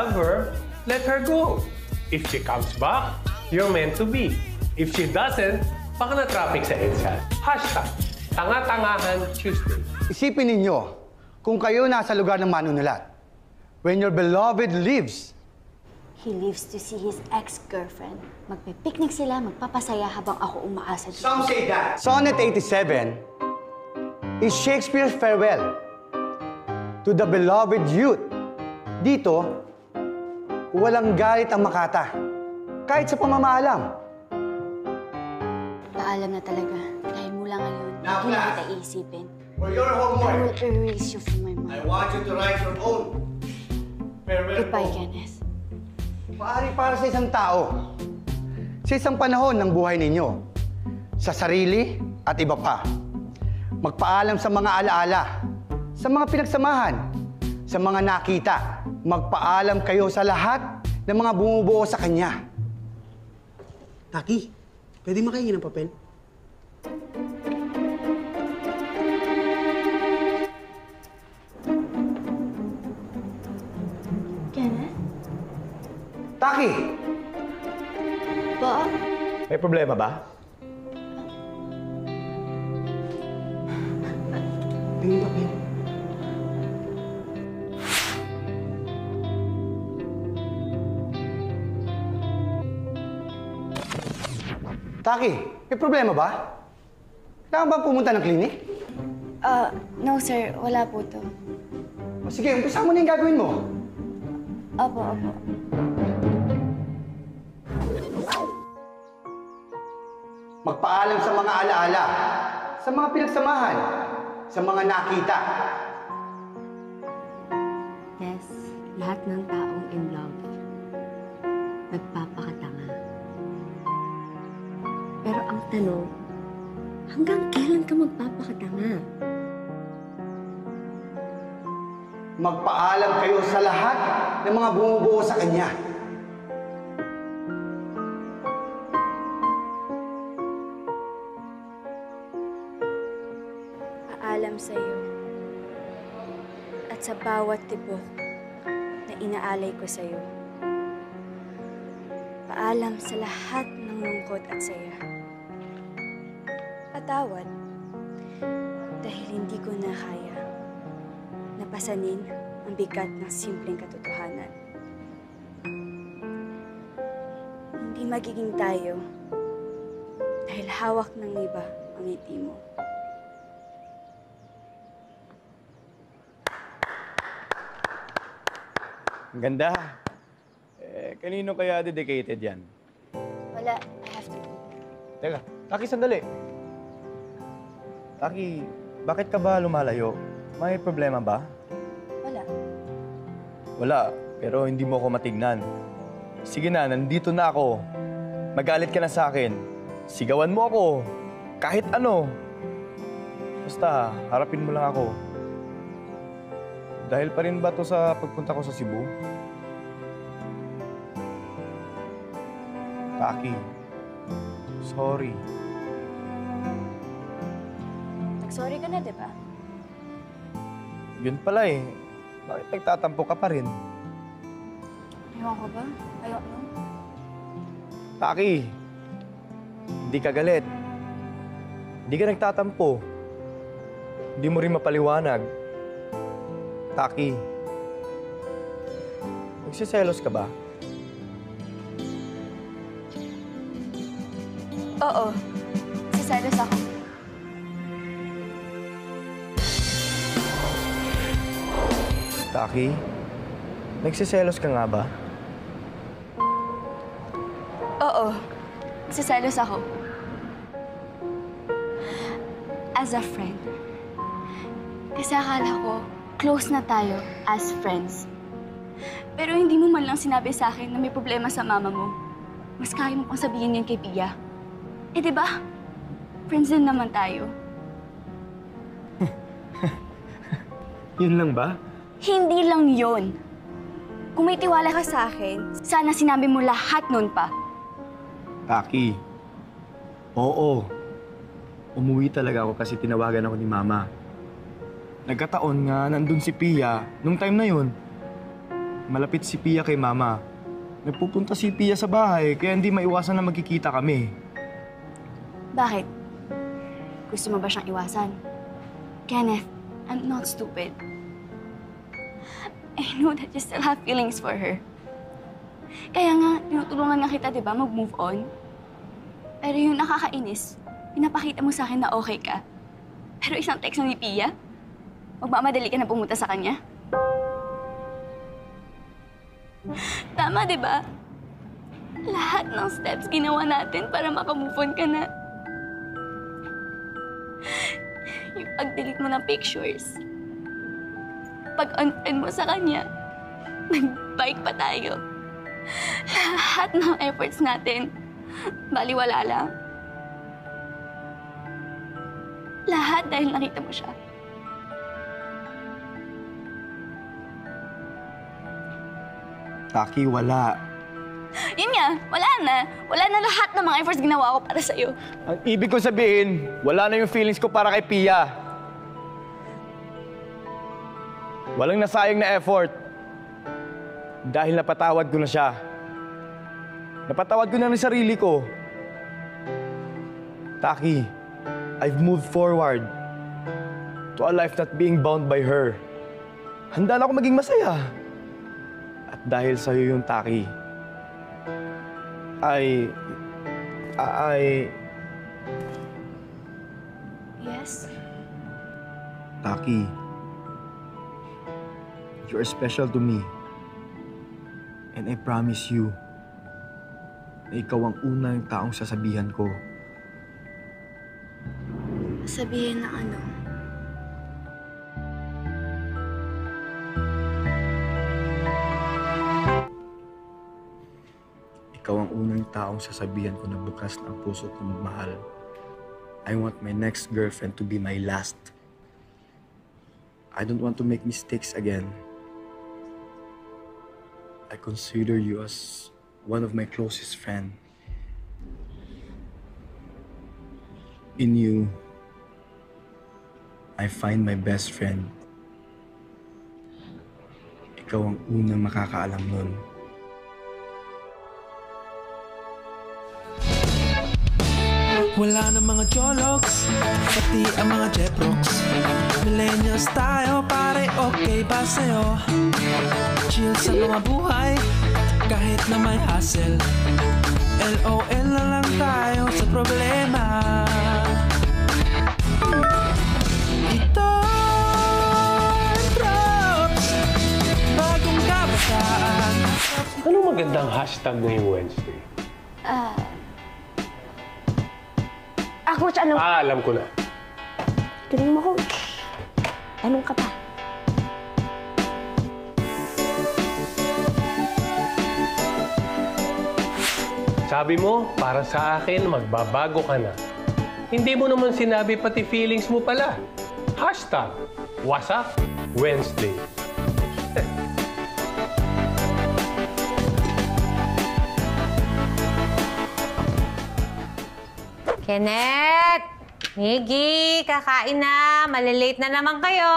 love her, let her go. If she comes back, you're meant to be. If she doesn't, baka na-traffic sa EDSA. Hashtag, Tanga-Tangahan Tuesday. Isipin ninyo, kung kayo nasa lugar ng manunulat, when your beloved leaves, He leaves to see his ex-girlfriend. Magpe-picnic sila, magpapasaya habang ako umaasa dito. some say that Sonnet 87 is Shakespeare's farewell to the beloved youth. Dito, walang galit ang Makata, kahit sa pamamaalam. Paalam na talaga. Dahil mula ngayon, Now, hindi na class. kita iisipin. For your I homework, will erase you from my mind. want you to write your own farewell Goodbye, poem. Kenneth. Maaari para sa isang tao, sa isang panahon ng buhay ninyo, sa sarili at iba pa. Magpaalam sa mga alaala, sa mga pinagsamahan, sa mga nakita. Magpaalam kayo sa lahat ng mga bumubuo sa kanya. Taki, pwede makahingi ng papel? Kenneth? Taki! Ba? May problema ba? Tingin papel. Taki, may problema ba? Kailangan bang pumunta ng klinik? No sir. Wala po to. O sige, umpisa mo na yung gagawin mo. Opo, opo. Magpaalam sa mga alaala, sa mga pinagsamahan, sa mga nakita. Yes, lahat ng taong in love, nagpapakatanga. Pero ang tanong, hanggang kailan ka magpapakatanga? Magpaalam kayo sa lahat ng mga bumubuo sa kanya. Paalam sa iyo at sa bawat tibok na inaalay ko sa iyo. Paalam sa lahat ng lungkot at saya. Patawad dahil hindi ko na kaya napasanin ang bigat ng simpleng katotohanan. Hindi magiging tayo dahil hawak ng iba ang ngiti mo. Ang ganda. Kanino kaya dedicated yan? Wala, I have to go. Teka, Taki, sandali. Taki, bakit ka ba lumalayo? May problema ba? Wala. Wala, pero hindi mo ako matignan. Sige na, nandito na ako. Magalit ka na sa akin. Sigawan mo ako. Kahit ano. Basta, harapin mo lang ako. Dahil pa rin ba to sa pagpunta ko sa Cebu? Taki, sorry. Nag-sorry ka na, di ba? Yun pala eh. Bakit nagtatampo ka pa rin? Ewan ko ba? Ayaw mo? Taki, hindi ka galit. Hindi ka nagtatampo. Hindi mo rin mapaliwanag. Taki, nagsiselos ka ba? Oo. Siselos ako. Taki, nagsiselos ka nga ba? Oo. Siselos ako. As a friend. Kasi akala ko, close na tayo as friends. Pero hindi mo man lang sinabi sa akin na may problema sa mama mo. Mas kaya mo pang sabihin yan kay Pia. Eh, di ba? Friends din naman tayo. Yun lang ba? Hindi lang yon. Kung may tiwala ka sa akin, sana sinabi mo lahat nun pa. Taki, oo. Umuwi talaga ako kasi tinawagan ako ni Mama. Nagkataon nga nandun si Pia nung time na yun. malapit si Pia kay Mama. Nagpupunta si Pia sa bahay, kaya hindi maiwasan na magkikita kami. Bakit? Gusto mo ba siyang iwasan? Kenneth, I'm not stupid. I know that you still have feelings for her. Kaya nga, tinutulungan nga kita, di ba, mag-move on? Pero yung nakakainis, pinapakita mo sa akin na okay ka. Pero isang text ni Pia, magmamadali ka na pumunta sa kanya. Tama, di ba? Lahat ng steps ginawa natin para makamove on ka na. Yung pag-delete mo ng pictures, pag-unfriend mo sa kanya, nag-bike pa tayo. Lahat ng efforts natin, baliwala lang. Lahat dahil nakita mo siya. Taki, wala. Yun nga, wala na. Wala na lahat ng mga efforts ginawa ko para sa'yo. Ang ibig ko sabihin, wala na yung feelings ko para kay Pia. Walang nasayang na effort. Dahil napatawad ko na siya. Napatawad ko na ng sarili ko. Taki, I've moved forward to a life not being bound by her. Handa na ako maging masaya. At dahil sa'yo yung Taki, Yes? Taki, you're special to me. And I promise you na ikaw ang unang taong sasabihan ko. Sabihin na ano? Ikaw ang unang taong sasabihan ko na bukas na ang puso ko magmahal. I want my next girlfriend to be my last. I don't want to make mistakes again. I consider you as one of my closest friends. In you, I find my best friend. Ikaw ang unang makakaalam nun. Wala na mga jologs, pati ang mga jeprox. Millennials tayo, pare, okay ba sa'yo? Chill sa mga buhay, kahit na may hassle. LOL na lang tayo sa problema. Ito ang Drops, bagong kabataan. Anong magandang hashtag ngayong Wednesday? Coach, ano? Alam ko na. Galing mo, Coach. Anong ka pa? Sabi mo, para sa akin, magbabago ka na. Hindi mo naman sinabi pati feelings mo pala. Hashtag, WhatsApp Wednesday. Kenneth! Miggy! Kakain na! Malilate na naman kayo!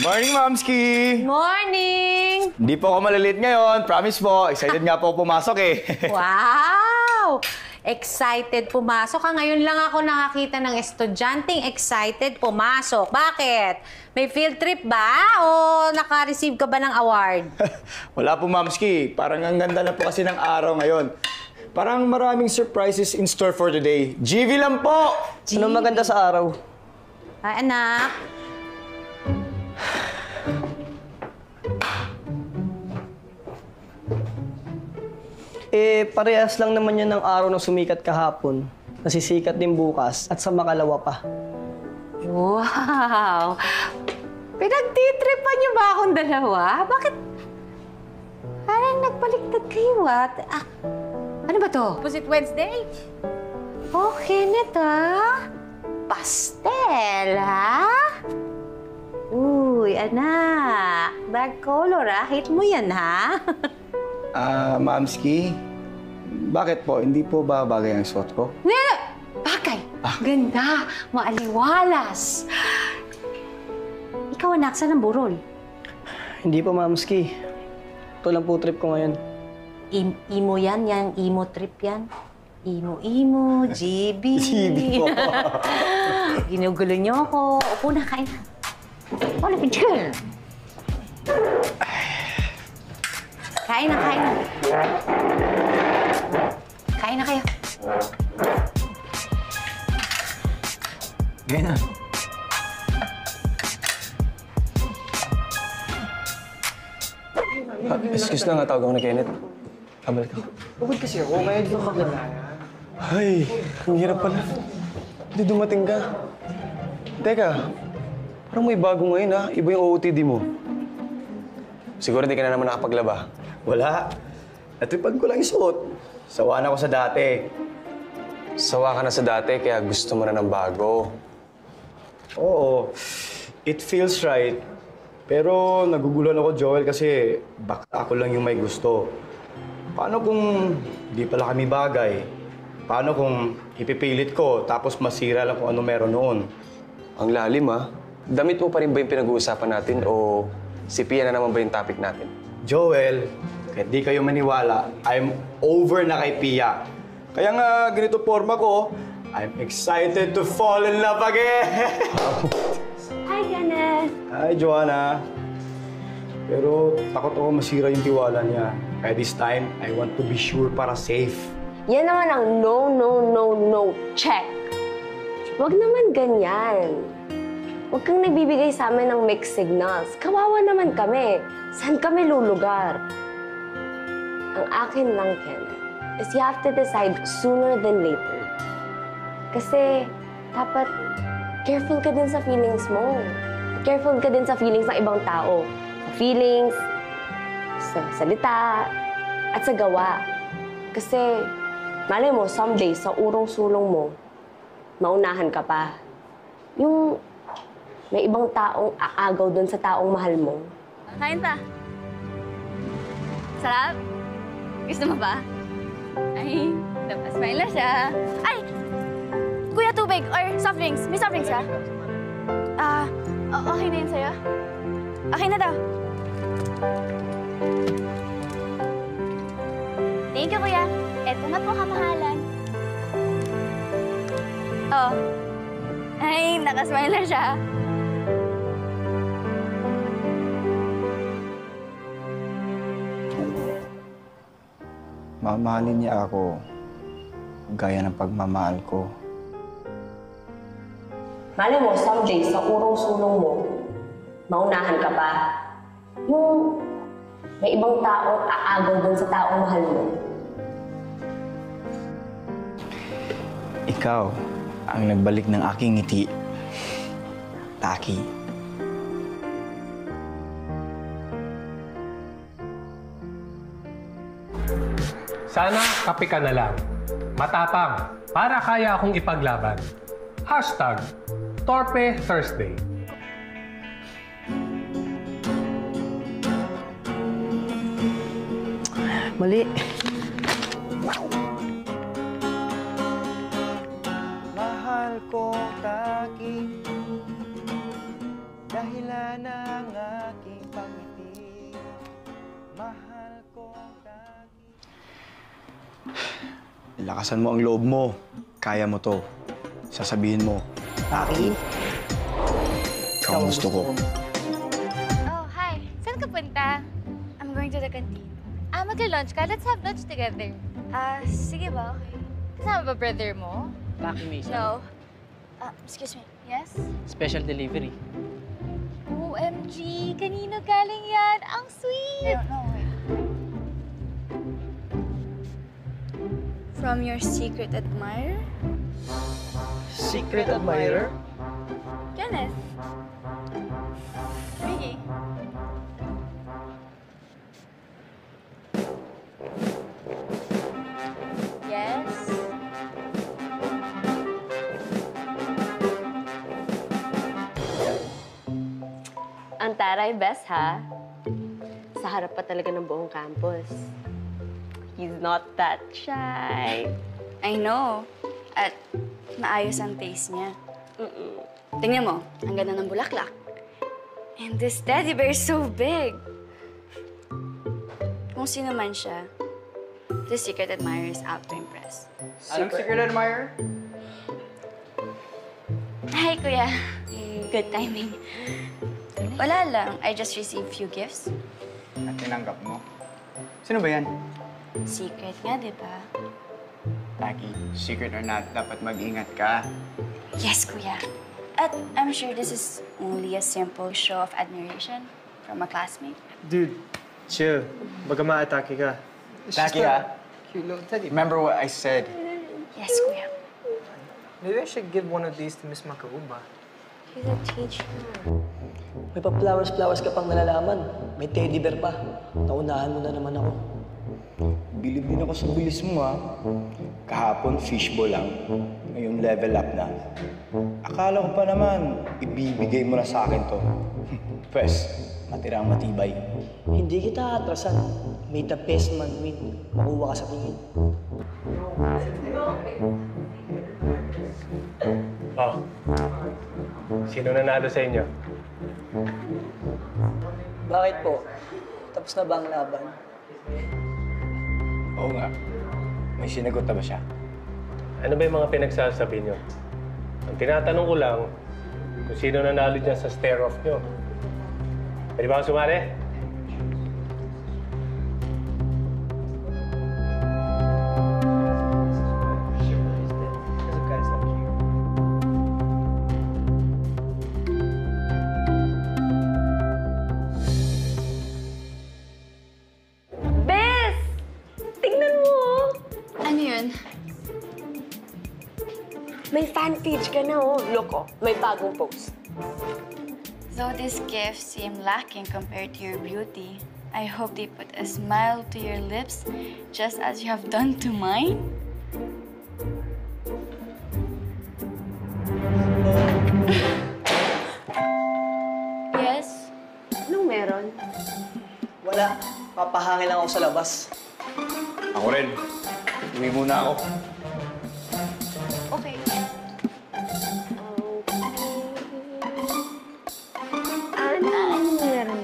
Morning, Mamski! Morning! Hindi po ako malilate ngayon. Promise po. Excited nga po pumasok eh. Wow! Excited pumasok ka. Ngayon lang ako nakakita ng estudyanteng excited pumasok. Bakit? May field trip ba? O naka-receive ka ba ng award? Wala po, Mamski. Parang ang ganda na po kasi ng araw ngayon. Parang maraming surprises in store for today. GV lang po! Ano maganda sa araw? Ay, anak. Parehas lang naman yan ng araw na sumikat kahapon. Nasisikat din bukas at sa makalawa pa. Wow! Pinagtitripan niyo ba akong dalawa? Bakit? Parang nagbaliktad kayo, ano ba to? Was it Wednesday? Oh, Kenneth, Pastel, ha? Uy, anak. Dark color, Hate mo yan, ha? Mamski, bakit po? Hindi po ba bagay ang suot ko? Bagay. Ganda. Maaliwalas. Ikaw, anak, saan ang burol? Hindi po, Mamski. Ito lang po trip ko ngayon. Imo yan, imo trip yan. Imo, GB. GB po. Ginugulo niyo ako. Upo na, kain na. Upo na, pidyan. Kain na. Kain na kayo. Ngayon na. Excuse lang, tawag ako na Kenneth. Kabalik ako. Bukod kasi ako, kaya dito ka na. Ay, ang hirap pala. Hindi dumating ka. Teka, parang may bago ngayon ha. Iba yung OOTD mo. Siguro di ka na naman nakapaglaba. Wala. Natripan ko lang yung suot. Sawa na ako sa dati. Sawa ka na sa dati, kaya gusto mo na ng bago. Oo, it feels right. Pero nagugulan ako, Joel, kasi baka ako lang yung may gusto. Paano kung di pala kami bagay? Paano kung ipipilit ko tapos masira lang kung ano meron noon? Ang lalim ha. Damit mo pa rin ba yung pinag-uusapan natin o si Pia na naman ba yung topic natin? Joel, kahit di kayo maniwala, I'm over na kay Pia. Kaya nga ganito forma ko, I'm excited to fall in love again! Hi, Kenneth! Hi, Joanna. Pero takot ako masira yung tiwala niya. Kaya this time, I want to be sure para safe. Yan naman ang no, check. Huwag naman ganyan. Huwag kang nagbibigay sa amin ng mixed signals. Kawawa naman kami. Saan kami lulugar? Ang akin lang, Kenneth, is you have to decide sooner than later. Kasi dapat careful ka din sa feelings mo. Careful ka din sa feelings ng ibang tao. Sa feelings, sa salita, at sa gawa. Kasi malay mo, someday, sa urong-sulong mo, maunahan ka pa. Yung may ibang taong aagaw doon sa taong mahal mo. Kain ta. Sarap? Gusto mo ba? Ay, napasmile na siya. Ay! Kuya, tubig or soft drinks. May soft drinks ka? Okay na yun sa'yo? Okay na daw. Thank you, kuya. Eto na po, kamahalan. Oh. Ay, nakasmile na siya. Mamahalin niya ako gaya ng pagmamahal ko. Malay mo, someday, sa urong-sulong mo, maunahan ka pa. Yung may ibang taong aagaw doon sa taong mahal mo. Ikaw ang nagbalik ng aking ngiti. Taki. Sana kape ka na lang. Matapang, para kaya akong ipaglaban. Hashtag, Torpe Thursday. Mali. Mahal ko taki, dahilan ng aking pangiti. Mahal ko taki. Lakasan mo ang loob mo. Kaya mo to. Sasabihin mo, Taki. ikaw ang gusto ko. Oh, hi. Saan ka punta? I'm going to the canteen. Magla-lunch ka? Let's have lunch together. Sige ba? Okay. Kasama ba brother mo? Taki, Mason. No. Excuse me. Yes? Special delivery. OMG! Kanino galing yan? Ang sweet! No, wait. From your secret admirer? Secret admirer? Kenneth. Mickey. Yes? Ang taray best, ha? Sa harap pa talaga ng buong campus. He's not that shy. I know. At maayos ang taste niya. Tingnan mo, ang ganda ng bulaklak. And this teddy bear is so big. kung sino man siya, the secret admirer is out to impress. Anong secret admirer? Hi, Kuya. Good timing. Wala lang. I just received few gifts. At tinanggap mo? Sino ba yan? Secret nga, di ba? Taki, secret or not, dapat mag-ingat ka. Yes, Kuya. At I'm sure this is only a simple show of admiration from a classmate. Dude, chill. Baga ma-atake ka. Taki, ha? Remember what I said. Yes, Kuya. Maybe I should give one of these to Miss Makauba. She's a teacher. May pa-flowers-flowers ka pang nalalaman. May teddy bear pa. Naunahan mo na naman ako. Bilib din ako sa bilis mo, ha? Kahapon, fishbowl lang. Ngayon, level up na. Akala ko pa naman, ibibigay mo na sa akin to. Pwes, matirang matibay. Hindi kita atrasan. May the best man win. Makuha ka sa tingin. Oh. Sino nanalo sa inyo? Bakit po? Tapos na ba ang laban? Oo nga. May sinagot na ba siya? Ano ba yung mga pinagsasabi nyo? Ang tinatanong ko lang, kung sino nanalo dyan sa stare-off nyo. Pwede ba akong sumali? Bes! Tingnan mo! Ano yun? May fan page ka na, oh. Look, oh. May bagong post. Though these gifts seem lacking compared to your beauty, I hope they put a smile to your lips just as you have done to mine. Yes? Anong meron? Wala. Papahangin lang ako sa labas. Ako rin. Uwi muna ako. Okay. Ano meron?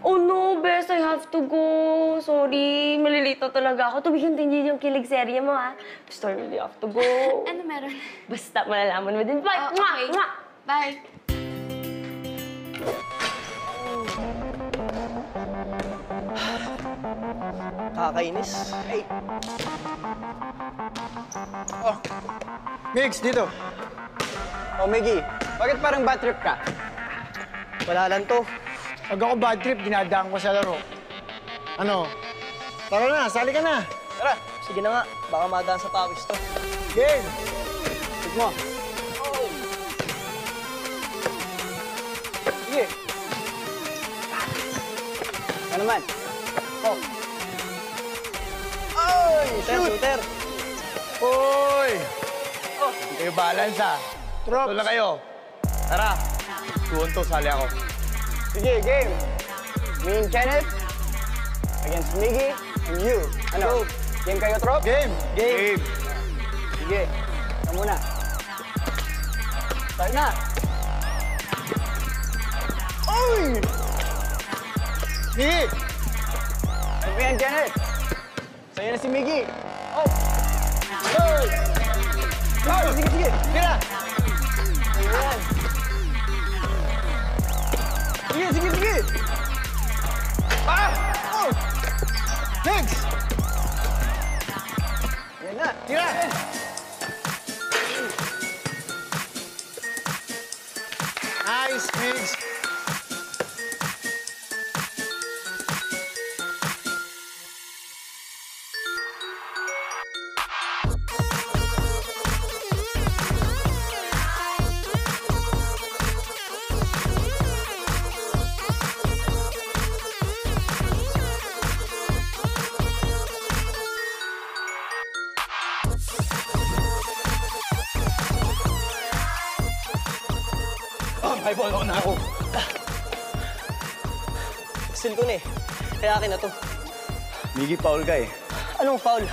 Oh no, Bes, I have to go. Sorry, malilito talaga ako. Tubigan din yung kilig serye mo, ha? Basta I really have to go. Ano meron? Basta malalaman mo din. Bye! Oh, Mwah! okay. Mwah! Bye. Kakainis. Hey, Migs, dito. Oh, Miggy, bakit parang bad trip ka? wala lang to. Pag ako bad trip, dinadaan ko sa laro. Ano? Tara na, sali ka na. Tara, sige na nga. Baka madaan sa pawis to. Game! Tignan mo. Sige. Ano naman? Oh. Oy! Shooter! Hoy! Hindi kayo balance, ha? Ito na kayo. Tara. Tuon to, sali ako. Sige, game. Me and Kenneth against Miggy and you. Ano? Game kayo, trop? Game! Game. Sige. Ito muna. Start na. Oy! Sige! Ano yan, Kenneth? Sa'yo na si Miggy. Oh! Hoy! Sige, sige, sige. Sige na! Ayan. Sige, sige, sige. Ah! Oh! Migs! Ayan na. Sige na! Nice, Migs! May ball on ako. Seal ko na eh. Kaya akin na to. Miggy, foul ka eh. Anong foul?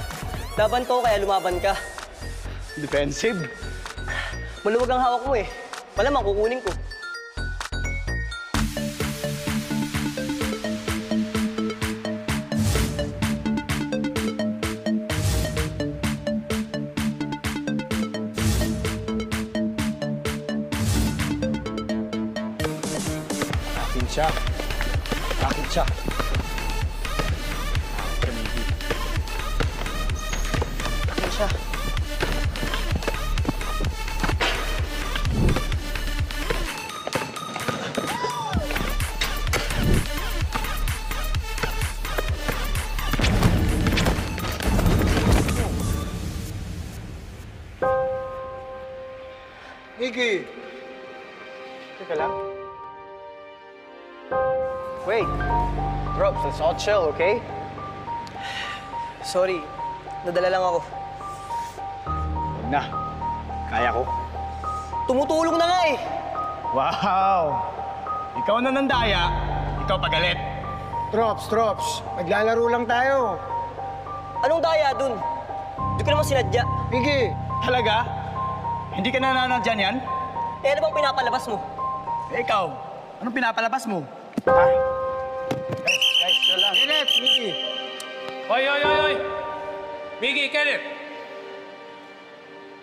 Laban to kaya lumaban ka. Defensive. Maluwag ang hawak mo, eh. Malamang kukunin ko. siya. Bakit siya? Bakit siya? Miggy! Teka lang. Wait. Drops, let's all chill, okay? Sorry, nadala lang ako. Huwag na. Kaya ko. Tumutulong na nga eh. Wow! Ikaw na nandaya, ikaw pagalit. Drops. Maglalaro lang tayo. Anong daya dun? Hindi ko naman sinadya. Miggy! Talaga? Hindi ka nananadyan yan? Eh, ano bang pinapalabas mo? Eh, ikaw, anong pinapalabas mo? Ha? Guys, chill lang. Kenneth, Miggy! Hoy! Miggy, Kenneth!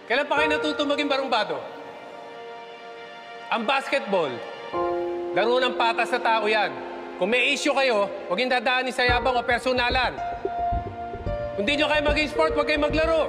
Kailan pa kayo natuto maging barumbado? Ang basketball, laro ng patas sa tao yan. Kung may issue kayo, huwag yung dadaanin sa yabang o personalan. Kung di nyo kayo mag-sport, huwag kayo maglaro.